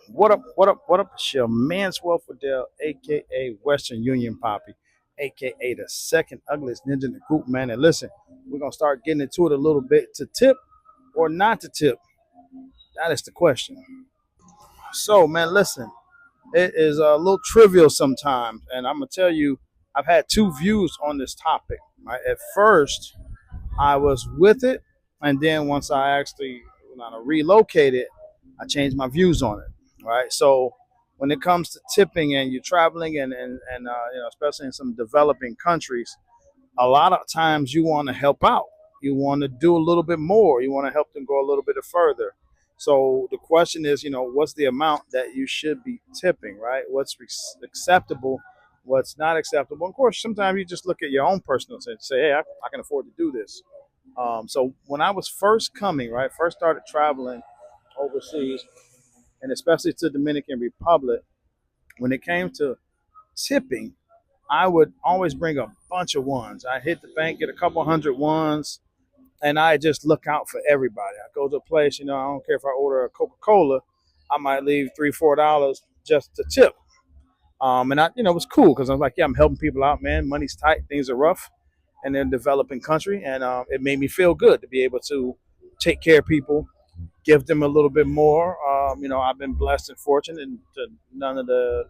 What up? What up? What up? It's your man's Wealth Fidel, aka Western Union Poppy, aka the second ugliest ninja in the group, man. And listen, we're gonna start getting into it a little bit. To tip or not to tip? That is the question. So, man, listen, it is a little trivial sometimes, and I'm gonna tell you, I've had two views on this topic. Right? At first, I was with it, and then once I actually relocated, I changed my views on it. Right. So when it comes to tipping and you're traveling and especially in some developing countries, a lot of times you want to help out. You want to do a little bit more. You want to help them go a little bit further. So the question is, what's the amount that you should be tipping, right? What's acceptable, what's not acceptable. Of course, sometimes you just look at your own personal and say, hey, I can afford to do this. So when I was first coming, right, first started traveling overseas, and especially to Dominican Republic, when it came to tipping, I would always bring a bunch of ones. I hit the bank, get a couple hundred ones, and I just look out for everybody. I go to a place, I don't care if I order a Coca-Cola, I might leave $3, $4 just to tip. And it was cool because I was like, yeah, I'm helping people out, man. Money's tight, things are rough, and they're a developing country, and it made me feel good to be able to take care of people, give them a little bit more. I've been blessed and fortunate, and to none of the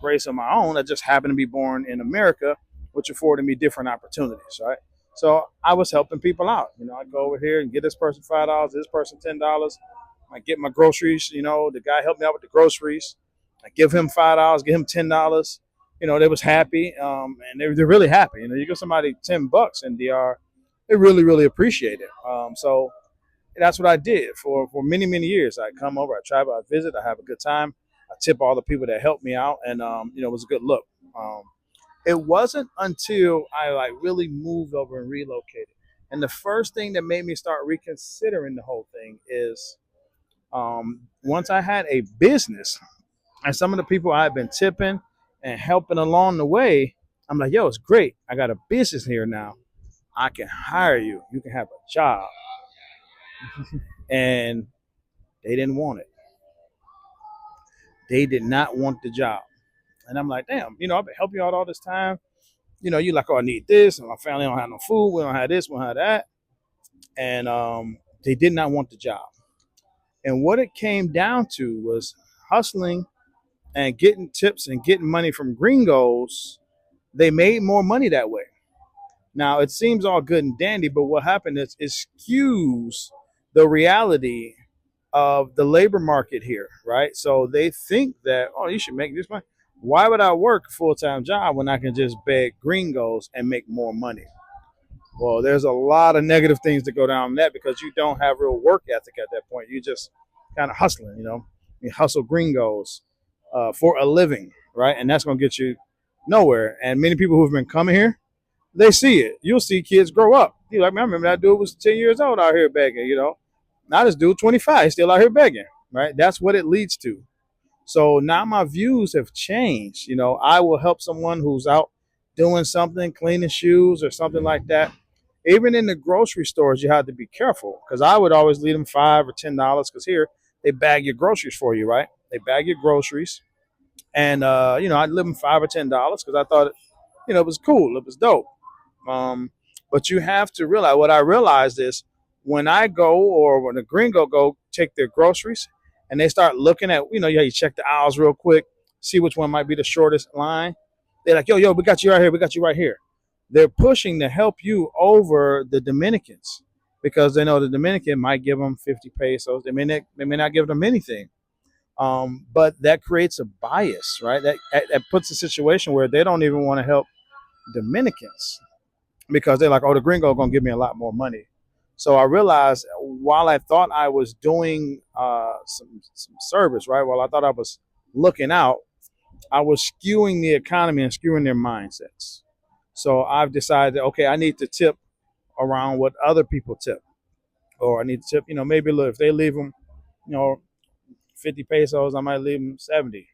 grace of my own. I just happened to be born in America, which afforded me different opportunities, right? So I was helping people out. I go over here and get this person $5, this person $10. I get my groceries. The guy helped me out with the groceries. I give him $5, give him $10. They was happy, and they're really happy. You give somebody $10 in DR, they really really appreciate it. So that's what I did for many many years. I come over, I travel, I visit, I have a good time. I tip all the people that helped me out, and it was a good look. Um, it wasn't until I like really moved over and relocated, and the first thing that made me start reconsidering the whole thing is once I had a business, and some of the people I had been tipping and helping along the way, I'm like, yo, it's great. I got a business here now. I can hire you. You can have a job, and they didn't want it. They did not want the job. And I'm like, damn, I've been helping you out all this time. You like, oh, I need this, and my family don't have no food. We don't have this, we don't have that. And they did not want the job. And what it came down to was hustling and getting tips and getting money from gringos. They made more money that way. Now, it seems all good and dandy, but what happened is it skews the reality of the labor market here, right? So they think that, oh, you should make this money. Why would I work a full time job when I can just beg gringos and make more money? Well, there's a lot of negative things that go down that because you don't have real work ethic at that point. You just kind of hustling. You hustle gringos for a living, right? And that's going to get you nowhere. And many people who've been coming here, they see it. You'll see kids grow up. You like, man, I remember that dude was 10 years old out here begging. Now this dude 25, still out here begging, right? That's what it leads to. So now my views have changed. I will help someone who's out doing something, cleaning shoes or something like that. Even in the grocery stores, you have to be careful because I would always leave them $5 or $10 because here they bag your groceries for you, right? They bag your groceries, and I'd leave them $5 or $10 because I thought it was cool, it was dope. But you have to realize what I realized is when I go or when a gringo go take their groceries and they start looking at, you check the aisles real quick, see which one might be the shortest line. They're like, yo, we got you right here. We got you right here. They're pushing to help you over the Dominicans because they know the Dominican might give them 50 pesos. They may not give them anything. But that creates a bias, right? That puts a situation where they don't even want to help Dominicans because they're like, oh, the gringo gonna give me a lot more money. So I realized while I thought I was doing some service, right? While I thought I was looking out, I was skewing the economy and skewing their mindsets. So I've decided, okay, I need to tip around what other people tip, or I need to tip, maybe look if they leave them, you know, 50 pesos, I might leave them 70.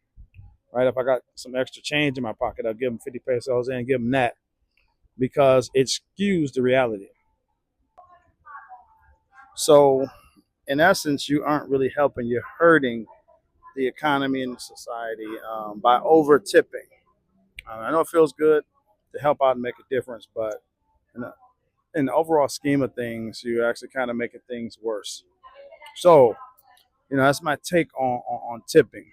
Right? If I got some extra change in my pocket, I'll give them 50 pesos and give them that because it skews the reality. So, in essence, you aren't really helping, you're hurting the economy and the society by over tipping. I know it feels good to help out and make a difference, but in the, in the overall scheme of things, you're actually kind of making things worse. So, that's my take on tipping.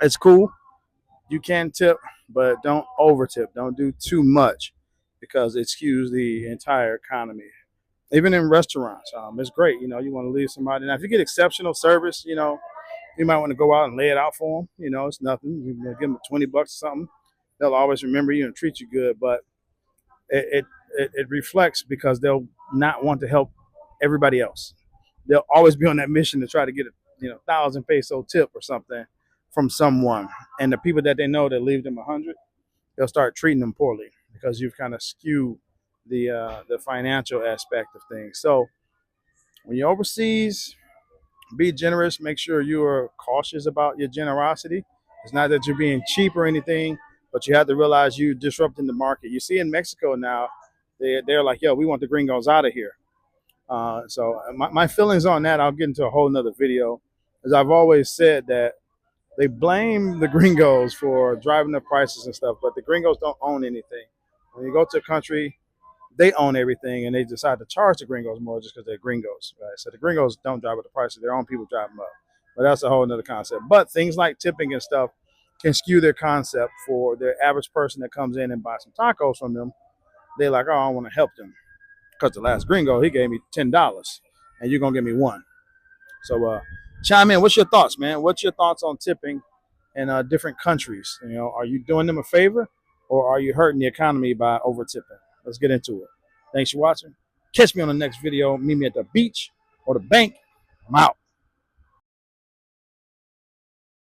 It's cool. You can tip, but don't over tip. Don't do too much because it skews the entire economy. Even in restaurants, it's great. You want to leave somebody. Now, if you get exceptional service, you might want to go out and lay it out for them. It's nothing. You give them $20 or something. They'll always remember you and treat you good. But it reflects because they'll not want to help everybody else. They'll always be on that mission to try to get a 1,000 peso tip or something from someone. And the people that they know that leave them 100, they'll start treating them poorly because you've kind of skewed the financial aspect of things. So when you're overseas, be generous. Make sure you are cautious about your generosity. It's not that you're being cheap or anything, but you have to realize you're disrupting the market. You see in Mexico now, they're like, yo, we want the gringos out of here. So my feelings on that, I'll get into a whole nother video. As I've always said that they blame the gringos for driving up prices and stuff, but the gringos don't own anything. When you go to a country, they own everything, and they decide to charge the gringos more just because they're gringos, right? So the gringos don't drive up the prices; their own people drive them up. But that's a whole other concept. But things like tipping and stuff can skew their concept for the average person that comes in and buys some tacos from them. They're like, oh, I want to help them because the last gringo, he gave me $10, and you're gonna give me one. So chime in. What's your thoughts, man? What's your thoughts on tipping in different countries? Are you doing them a favor, or are you hurting the economy by over tipping? Let's get into it. Thanks for watching. Catch me on the next video. Meet me at the beach or the bank. I'm out.